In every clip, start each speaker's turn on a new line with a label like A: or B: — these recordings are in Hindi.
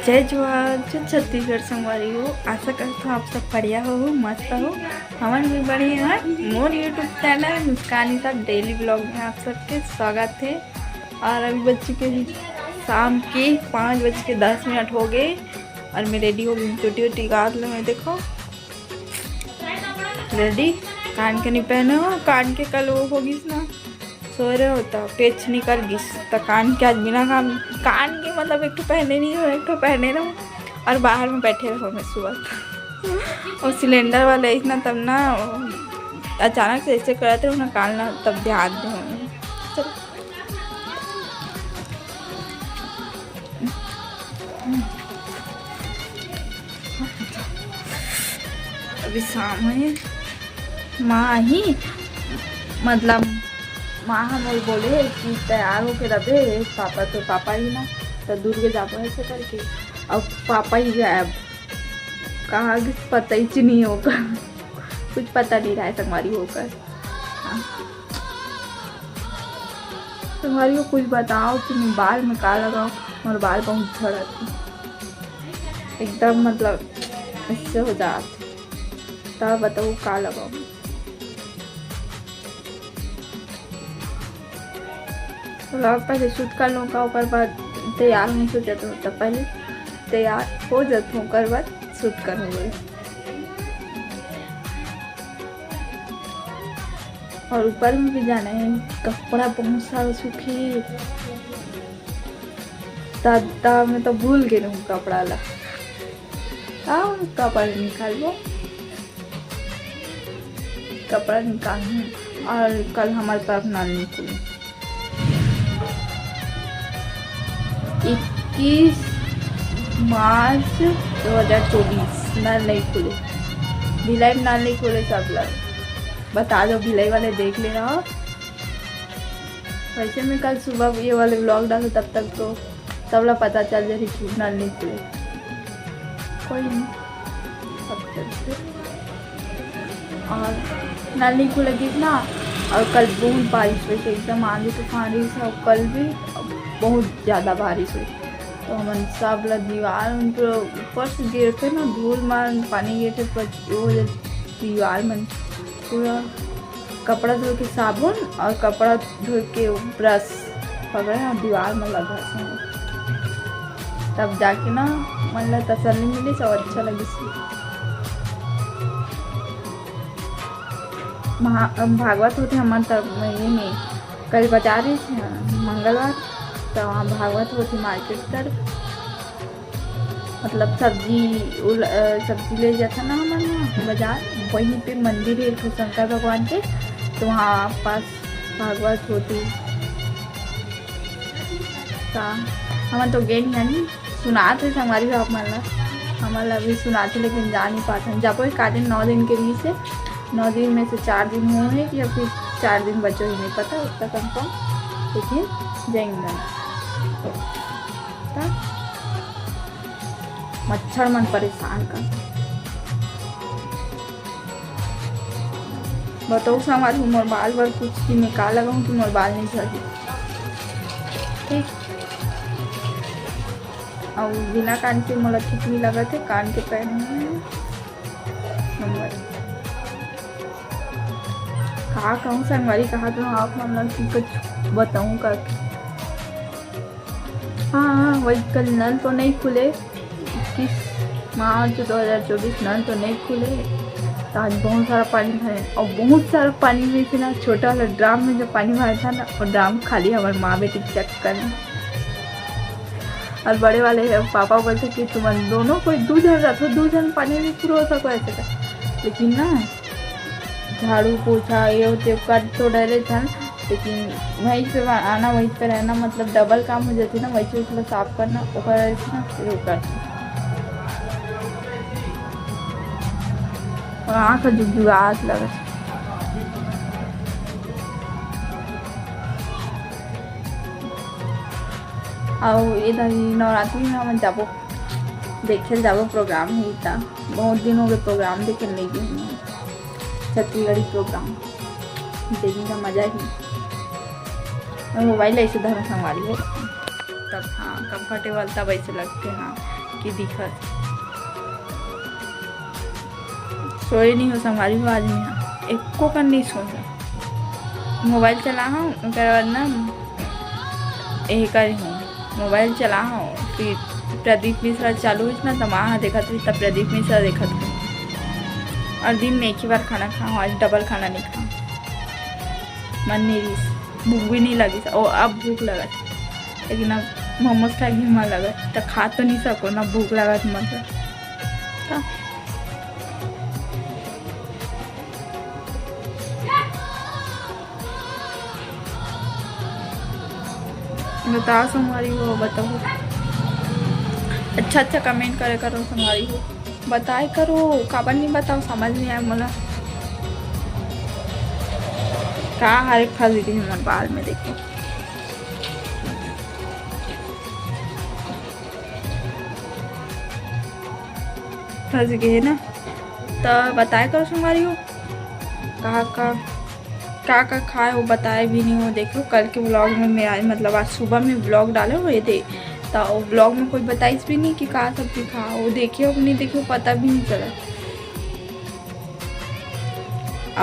A: जय जवाहर जय छत्तीसगढ़ संगवारी हो। आशा करता हूँ आप सब बढ़िया हो, मस्त हो। हमारे भी बढ़िया है। मोर यूट्यूब चैनल मुस्कानी साहब डेली ब्लॉग में आप सबके स्वागत है। और अभी बज चुके शाम के 5:10 हो गए और मैं रेडी हो गई। चोटी वोटी काट लो, मैं देखो रेडी। कान के नहीं पहने हो, कान के कल वो होगी ना, सो रहे होता पेच निकल गिस तो कान के आज बिना कान के मतलब एक तो पहने नहीं हो, एक तो पहने रहो और बाहर में बैठे रहो। मैं सुबह और सिलेंडर वाला इतना तब ना अचानक से ऐसे करते रहो ना कान ना, तब ध्यान दे। अभी शाम है। माँ ही मतलब माँ हम बोले कि तैयार होके रहे पापा, तो पापा ही ना तो दूर के जापा ऐसे करके अब पापा ही गायब। कहाँ कि पता ही नहीं होगा, कुछ पता नहीं रहा है संगवारी होकर। संगवारी को कुछ बताओ कि मैं बाल में का लगाऊँ, और बाल बहुत झड़ते एकदम मतलब ऐसे हो जाते, तब बताओ का लगाऊँ। पहले शूट कर लूँ का, ओकर बाद तैयार नहीं हो जाता होता, पहले तैयार हो जाता हूँ ओकर बाद शूट करूँगी। और ऊपर में भी जाना है, कपड़ा बहुत सारा सूखी दादा मैं तो भूल गई हूँ कपड़ा ला। कपड़ा निकाल लो, कपड़ा निकालूँ। और कल हमारे तरफ नल नहीं खुली। 21 मार्च 2024 नल नहीं खुले, भिलाई में नल नहीं खुले। सब लोग बता दो, भिलाई वाले देख ले रहा हो। वैसे मैं कल सुबह ये वाले व्लॉग डालूँ तब तक तो सब लोग पता चल जाए कि नल नहीं खुले। कोई नहीं, सब चलते। और नल नहीं खुलेगी ना। और कल बहुत बारिश हुई थी, एकदम आंधी तूफान रही थी। और कल भी बहुत ज़्यादा बारिश हुई, तो हम सब लोग दीवार ऊपर से गिर के ना, धूल मार पानी गिर के वो दीवार में पूरा कपड़ा धो के साबुन और कपड़ा धो के ब्रश पकड़े और दीवार में लगा से, तब जाके ना मतलब तसल्ली मिली, सब अच्छा लगी। भागवत होते हमारे तरफ ये में कल बजा रही थी मंगलवार, तो वहाँ भागवत होती मार्केट तर, मतलब सब्जी ले जाता ना हमारे यहाँ बाजार, वहीं पे मंदिर है तो शंकर भगवान के, तो वहाँ पास भागवत होती। हमारे तो गेट यानी सुनाते हमारी भी हमारा भी सुनाते, लेकिन जा नहीं पाते। जब वो 9 दिन के लिए से 9 दिन में से 4 दिन हुए या फिर 4 दिन बच्चों ही नहीं पता उसका कंफर्म, लेकिन जाएंगे। मच्छर मन परेशान कर बताओ। हमारे मोर बाल बार कुछ की निकाल लगाऊँ कि मोर बाल नहीं झड़ी। ठीक, और बिना कान के मोला ठीक नहीं लगा थे, कान के पहने नंबर कहा कहूँ संगवारी, कहा तो आप मतलब कि कुछ बताऊँ करके। हाँ वही कल नल तो नहीं खुले, 21 मार्च 2024 नल तो नहीं खुले। तो आज बहुत सारा पानी भरे, और बहुत सारा पानी में से ना छोटा वाला ड्राम में जो पानी भरा था ना, और ड्राम खाली हमारे माँ बेटी चेक करना। और बड़े वाले है पापा बोलते कि तुम दोनों कोई 2 जन रखो, 2 जन पानी में पूरा हो सको ऐसे का। लेकिन ना झाड़ू पोछा ये होते कर तो डरे था, लेकिन वहीं पे आना वहीं पे रहना मतलब डबल काम हो जाती ना। वैसे उसको साफ करना ओकर ना शुरू करना, और आँख जुगजुगाहट लगे। और इधर नवरात्रि में हम जाबो देखे जाबो प्रोग्राम ही था। बहुत दिन हो गए प्रोग्राम देखे नहीं गई, छत्तीसगढ़ी प्रोग्राम देखने का मजा ही। मोबाइल ऐसे धर्म संभाली है। तब, हाँ कंफर्टेबल तब ऐसे लगते हैं हाँ कि दिखत सोए नहीं हो संभारी हो आज में हाँ एको कर नहीं सो मोबाइल चला हूँ उसके बाद ना यही करी हूँ मोबाइल चला हूँ फिर प्रदीप मिश्रा चालू हुई ना तो वहाँ देखा थी तब प्रदीप मिश्रा देखा था और दिन में एक ही बार खाना खाऊँ आज डबल खाना नहीं खाऊँ मन नहीं रही भूख भी नहीं लगी और अब भूख लगा लेकिन अब मोमोज खा के मन लगा तो खा तो नहीं सको ना भूख लगा तो मतलब बताओ संगवारी हो बताओ अच्छा कमेंट करे करो संगवारी हो बताए करो काबर नहीं बताओ समझ नहीं आया मोला का हर एक फंस गई हमारे बाल में देखो फंस गए ना तो बताए करो संगवारी हो का खाए वो बताए भी नहीं हो देखो कल के व्लॉग में मेरा मतलब आज सुबह में व्लॉग डाले हुए थे तो व्लॉग में कोई बताइस भी नहीं कि कहाँ सब्जी खा वो देखियो नहीं देखियो पता भी नहीं चला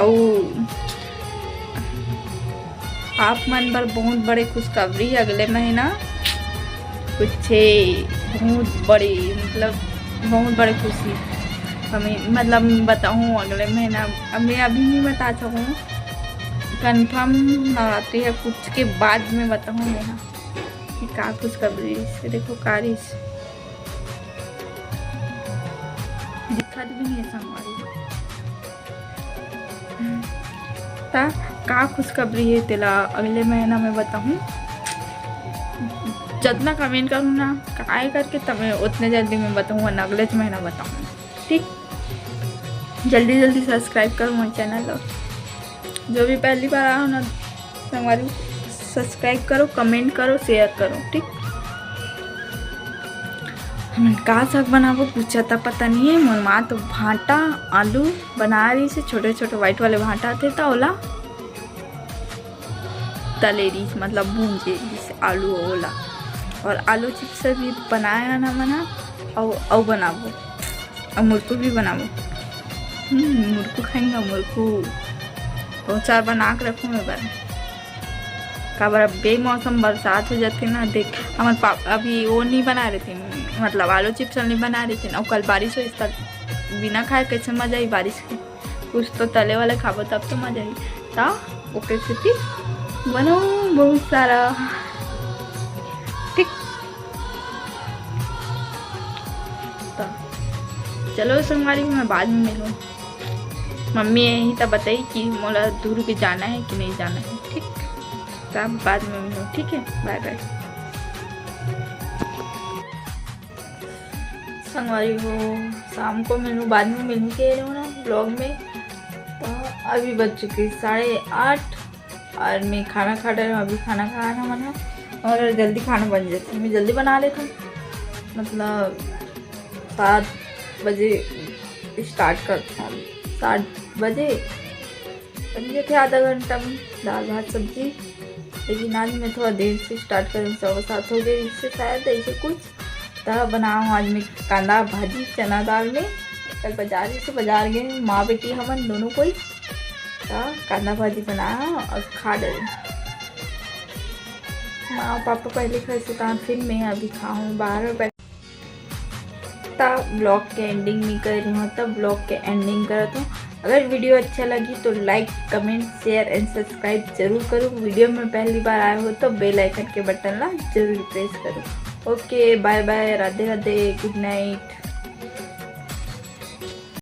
A: और आप मन पर बहुत बड़े खुशखबरी अगले महीना कुछ बहुत बड़ी मतलब बहुत बड़ी खुशी हमें मतलब बताऊँ अगले महीना अब मैं अभी नहीं बता सकूँ कंफर्म नवरात्रि है कुछ के बाद में बताऊँ मैं हाँ कि का खुशखबरी से देखो कारिश दिक्कत भी नहीं है संगवारी का खुशखबरी है तेला अगले महीना में बताऊँ जितना कमेंट करूँ ना काय करके तब मैं उतने जल्दी में बताऊँ वरना अगले महीना बताऊँ ठीक जल्दी सब्सक्राइब करो मेरे चैनल और जो भी पहली बार आओ ना संगवारी सब्सक्राइब करो कमेंट करो शेयर करो ठीक हम का साग बनाबो पूछा था पता नहीं है मोर माँ तो भांटा आलू बना रही से छोटे छोटे वाइट वाले भांटा थे तो ओला तलेरी मतलब भूंजे जिसे आलू ओला और आलू चिप्स भी बनाया ना बना और बनाबो और मुर्कू भी बनाबो मुर्कू खाएंगा मुर्कू दो चार बना के रखूँ मैं बार का बार बेमौसम बरसात हो जाती ना देख हमारे पापा अभी वो नहीं बना रहे थे मतलब आलू चिप्स नहीं बना रही थी ना कल बारिश हो इसका बिना खाए कैसे मजा आई बारिश की कुछ तो तले वाले खाबो तब तो मजा आई था वो कैसे थी बनो बहुत सारा ठीक तो चलो संगवारी मैं बाद में मिलूँ मम्मी यही तो बताई कि मोला दूर भी जाना है कि नहीं जाना है ठीक तब बाद में मिलूँ ठीक है बाय बाय संगवारी हो शाम को मिलूँ बाद में मिलूँ के रहो ना ब्लॉग में तो अभी बज चुकी 8:30 और मैं खाना खा रही हूँ अभी खाना खाना बना और जल्दी खाना बन जाता है मैं जल्दी बना लेता हूँ मतलब 7 बजे स्टार्ट करता हूँ 7 बजे बन जाते आधा घंटा में दाल भात सब्जी लेकिन आज मैं थोड़ा देर से स्टार्ट करूँ 7:15 हो गए इससे शायद ऐसे कुछ तब बनाऊँ आज मैं कांदा भाजी चना दाल में कल बाजार गए माँ बेटी हमन दोनों कोई कांदा भाजी बनाया और खा डले माँ पापा पहले खाए से फिर मैं अभी खाऊँ 12 बैठ ब्लॉग के एंडिंग नहीं कर रही हूँ तब ब्लॉग के एंडिंग करता हूँ अगर वीडियो अच्छा लगी तो like comment share and subscribe जरूर करो वीडियो में पहली बार आए हो तो बेल आइकन के बटन ला जरूर प्रेस करो okay bye bye Radhe Radhe good night.